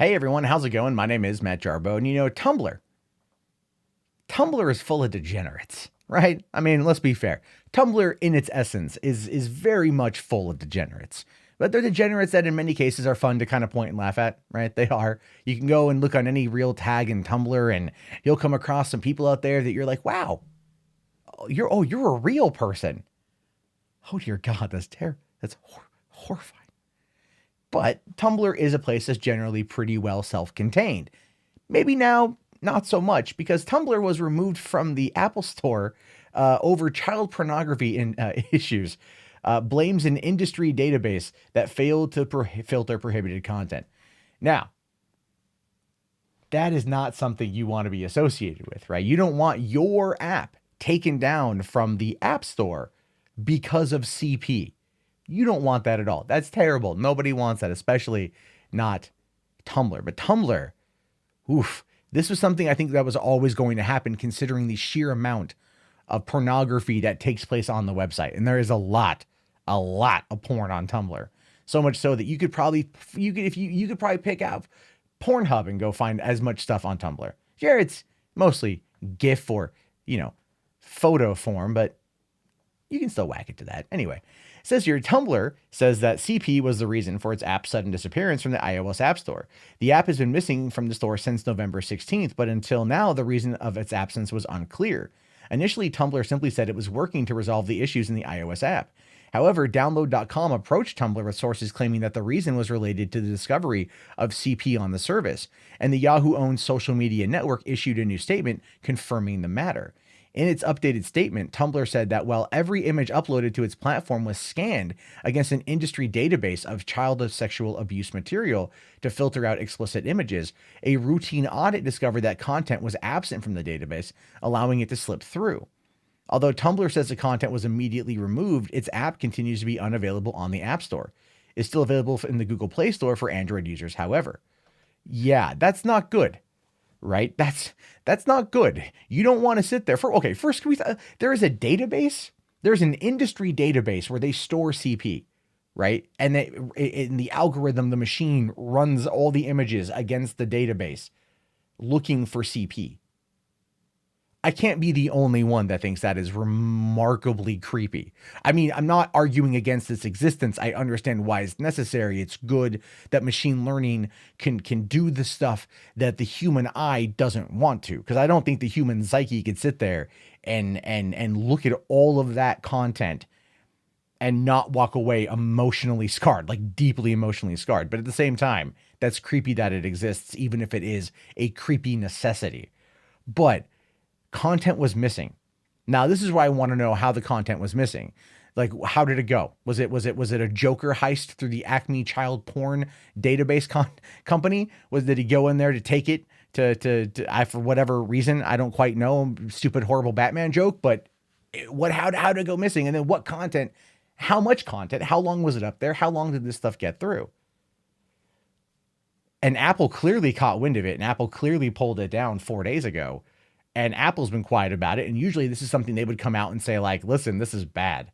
Hey everyone, how's it going? My name is Matt Jarbo, and Tumblr is full of degenerates, right? I mean, let's be fair. Tumblr, in its essence, is very much full of degenerates. But they're degenerates that in many cases are fun to kind of point and laugh at, right? They are. You can go and look on any real tag in Tumblr and you'll come across some people out there that you're like, wow, you're a real person. Oh dear God, that's horrifying. But Tumblr is a place that's generally pretty well self-contained. Maybe now, not so much, because Tumblr was removed from the Apple Store over child pornography issues, blames an industry database that failed to filter prohibited content. Now, that is not something you want to be associated with, right? You don't want your app taken down from the App Store because of CP. You don't want that at all. That's terrible. Nobody wants that, especially not Tumblr. But Tumblr, oof, this was something I think that was always going to happen considering the sheer amount of pornography that takes place on the website. And there is a lot of porn on Tumblr. So much so that you could probably pick out Pornhub and go find as much stuff on Tumblr. Sure, it's mostly GIF or, photo form, but you can still whack it to that. Anyway, it says here, Tumblr says that CP was the reason for its app's sudden disappearance from the iOS App Store. The app has been missing from the store since November 16th, but until now, the reason of its absence was unclear. Initially, Tumblr simply said it was working to resolve the issues in the iOS app. However, Download.com approached Tumblr with sources claiming that the reason was related to the discovery of CP on the service, and the Yahoo-owned social media network issued a new statement confirming the matter. In its updated statement, Tumblr said that while every image uploaded to its platform was scanned against an industry database of child sexual abuse material to filter out explicit images, a routine audit discovered that content was absent from the database, allowing it to slip through. Although Tumblr says the content was immediately removed, its app continues to be unavailable on the App Store. It's still available in the Google Play Store for Android users, however. Yeah, that's not good. Right? That's not good. You don't want to sit there first, there is a database. There's an industry database where they store CP, right? And in the algorithm, the machine runs all the images against the database looking for CP. I can't be the only one that thinks that is remarkably creepy. I mean, I'm not arguing against its existence. I understand why it's necessary. It's good that machine learning can do the stuff that the human eye doesn't want to, because I don't think the human psyche could sit there and look at all of that content and not walk away emotionally scarred, like deeply emotionally scarred. But at the same time, that's creepy that it exists, even if it is a creepy necessity. But content was missing. Now, this is why I want to know how the content was missing. Like, how did it go? Was it a Joker heist through the Acme child porn database company? Did he go in there to take it for whatever reason? I don't quite know. Stupid, horrible Batman joke, but how did it go missing? And then what content? How much content? How long was it up there? How long did this stuff get through? And Apple clearly caught wind of it, and Apple clearly pulled it down 4 days ago. And Apple's been quiet about it. And usually this is something they would come out and say, like, listen, this is bad.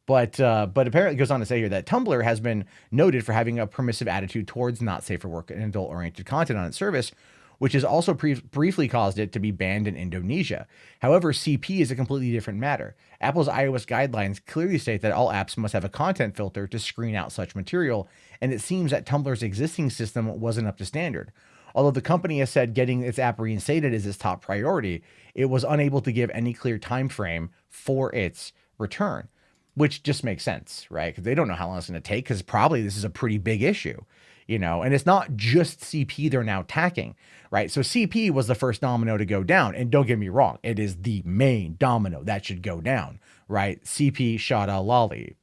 But apparently it goes on to say here that Tumblr has been noted for having a permissive attitude towards not safe for work and adult-oriented content on its service, which has also briefly caused it to be banned in Indonesia. However, CP is a completely different matter. Apple's iOS guidelines clearly state that all apps must have a content filter to screen out such material, and it seems that Tumblr's existing system wasn't up to standard. Although the company has said getting its app reinstated is its top priority, it was unable to give any clear time frame for its return, which just makes sense, right? Because they don't know how long it's going to take, because probably this is a pretty big issue, and it's not just CP they're now attacking, right? So CP was the first domino to go down, and don't get me wrong, it is the main domino that should go down, right? CP, Shada, Lolly,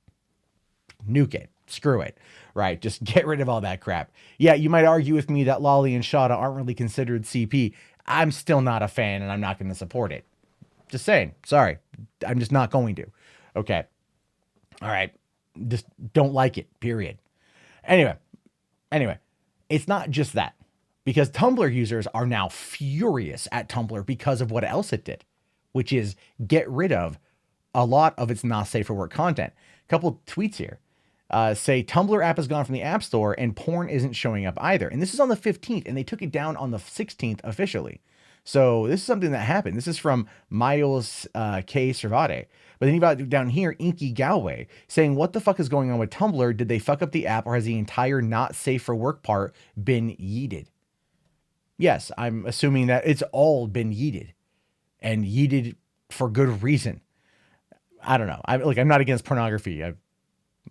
nuke it, screw it. Right, just get rid of all that crap. Yeah, you might argue with me that Lolly and Shada aren't really considered CP. I'm still not a fan, and I'm not going to support it. Just saying. Sorry. I'm just not going to. Okay. All right. Just don't like it, period. Anyway, it's not just that. Because Tumblr users are now furious at Tumblr because of what else it did, which is get rid of a lot of its not safe for work content. A couple tweets here. say Tumblr app has gone from the App Store and porn isn't showing up either. And this is on the 15th, and they took it down on the 16th officially. So this is something that happened. This is from Miles K. Servade. But then you got down here, Inky Galway, saying, what the fuck is going on with Tumblr? Did they fuck up the app, or has the entire not safe for work part been yeeted? Yes, I'm assuming that it's all been yeeted, and yeeted for good reason. I don't know. I'm not against pornography. I'm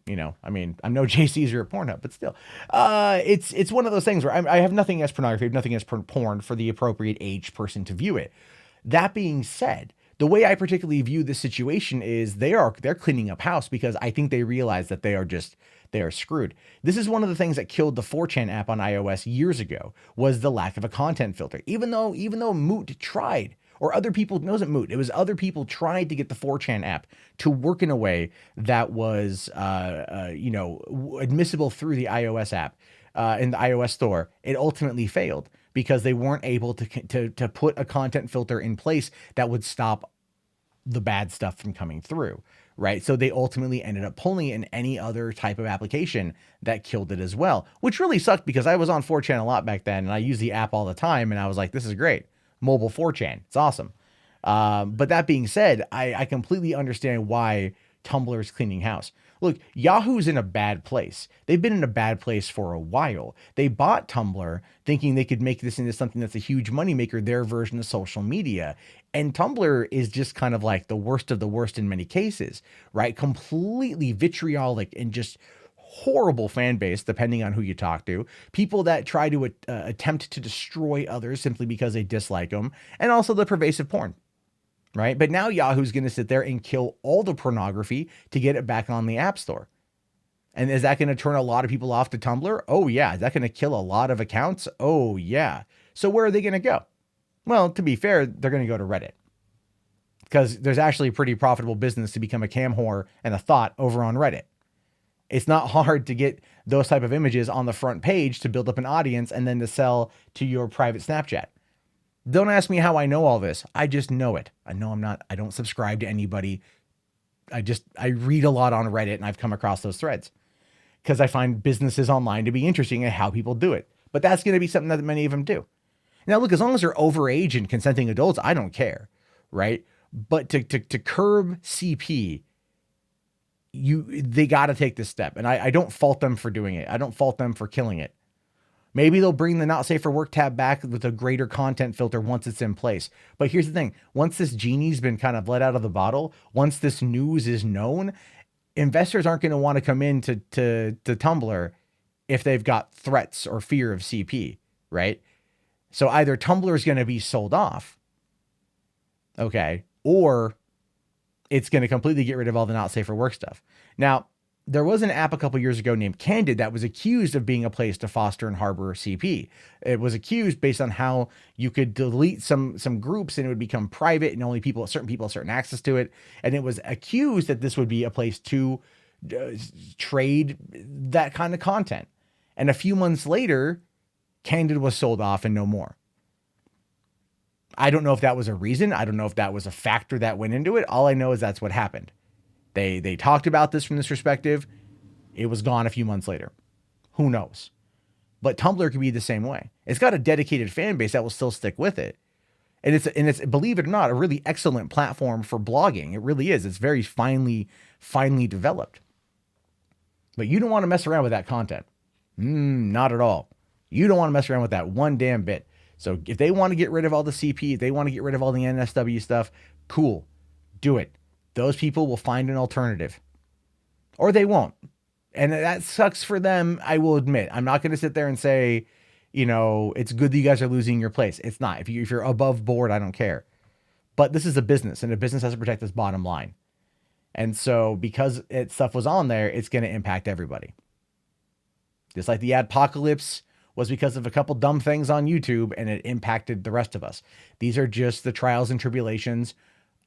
no JC's or a Pornhub, but still, it's one of those things where I have nothing against pornography, I have nothing against porn for the appropriate age person to view it. That being said, the way I particularly view this situation is they're cleaning up house, because I think they realize that they are screwed. This is one of the things that killed the 4chan app on iOS years ago, was the lack of a content filter. Even though Moot tried, or other people, it wasn't Moot, it was other people tried to get the 4chan app to work in a way that was, admissible through the iOS app, in the iOS store. It ultimately failed because they weren't able to put a content filter in place that would stop the bad stuff from coming through, right? So they ultimately ended up pulling it in any other type of application that killed it as well, which really sucked, because I was on 4chan a lot back then, and I used the app all the time, and I was like, this is great. Mobile 4chan, it's awesome. But that being said, I completely understand why Tumblr is cleaning house. Look, Yahoo's in a bad place. They've been in a bad place for a while. They bought Tumblr thinking they could make this into something that's a huge moneymaker, their version of social media. And Tumblr is just kind of like the worst of the worst in many cases, right? Completely vitriolic and just horrible fan base, depending on who you talk to. People that try to attempt to destroy others simply because they dislike them. And also the pervasive porn. Right? But now Yahoo's going to sit there and kill all the pornography to get it back on the App Store. And is that going to turn a lot of people off to Tumblr? Oh, yeah. Is that going to kill a lot of accounts? Oh, yeah. So where are they going to go? Well, to be fair, they're going to go to Reddit, because there's actually a pretty profitable business to become a cam whore and a thought over on Reddit. It's not hard to get those type of images on the front page to build up an audience and then to sell to your private Snapchat. Don't ask me how I know all this. I just know it. I don't subscribe to anybody. I read a lot on Reddit, and I've come across those threads because I find businesses online to be interesting and how people do it. But that's going to be something that many of them do. Now, look, as long as they're overage and consenting adults, I don't care, right? But to curb CP, they got to take this step. And I don't fault them for doing it. I don't fault them for killing it. Maybe they'll bring the not safe for work tab back with a greater content filter once it's in place. But here's the thing. Once this genie's been kind of let out of the bottle, once this news is known, investors aren't going to want to come into to Tumblr if they've got threats or fear of CP, right? So either Tumblr is going to be sold off, okay, or it's going to completely get rid of all the not safe for work stuff. Now, there was an app a couple years ago named Candid that was accused of being a place to foster and harbor CP. It was accused based on how you could delete some groups and it would become private and only certain people have certain access to it. And it was accused that this would be a place to trade that kind of content. And a few months later, Candid was sold off and no more. I don't know if that was a reason. I don't know if that was a factor that went into it. All I know is that's what happened. They talked about this from this perspective. It was gone a few months later. Who knows? But Tumblr could be the same way. It's got a dedicated fan base that will still stick with it. And it's believe it or not, a really excellent platform for blogging. It really is. It's very finely developed. But you don't want to mess around with that content. Not at all. You don't want to mess around with that one damn bit. So if they want to get rid of all the CP, if they want to get rid of all the NSW stuff, cool. Do it. Those people will find an alternative. Or they won't. And that sucks for them, I will admit. I'm not going to sit there and say, it's good that you guys are losing your place. It's not. If you're above board, I don't care. But this is a business, and a business has to protect its bottom line. And so because stuff was on there, it's going to impact everybody. Just like the adpocalypse was because of a couple dumb things on YouTube, and it impacted the rest of us. These are just the trials and tribulations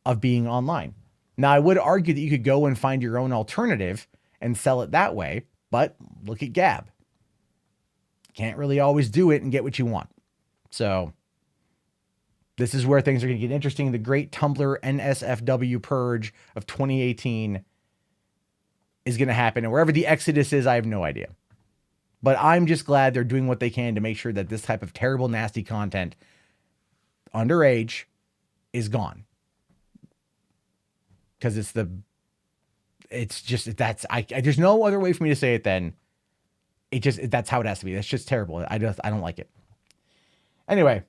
of being online. Now, I would argue that you could go and find your own alternative and sell it that way, but look at Gab. Can't really always do it and get what you want. So this is where things are going to get interesting. The great Tumblr NSFW purge of 2018 is going to happen. And wherever the exodus is, I have no idea. But I'm just glad they're doing what they can to make sure that this type of terrible, nasty content underage is gone. Because there's no other way for me to say it than that's how it has to be. That's just terrible. I don't like it. Anyway,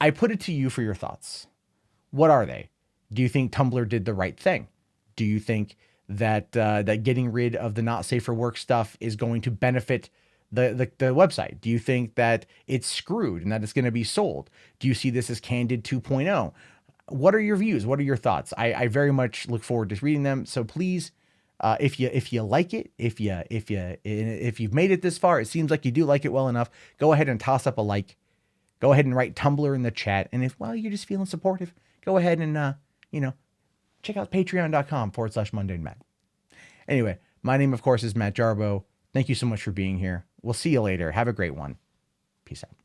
I put it to you for your thoughts. What are they? Do you think Tumblr did the right thing? Do you think that getting rid of the not safe for work stuff is going to benefit the website? Do you think that it's screwed and that it's going to be sold? Do you see this as Candid 2.0? What are your views? What are your thoughts? I very much look forward to reading them. So please, if you like it, if you've made it this far, it seems like you do like it well enough. Go ahead and toss up a like. Go ahead and write Tumblr in the chat. And if you're just feeling supportive, go ahead and check out patreon.com/mundanemat. Anyway, my name, of course, is Matt Jarbo. Thank you so much for being here. We'll see you later. Have a great one. Peace out.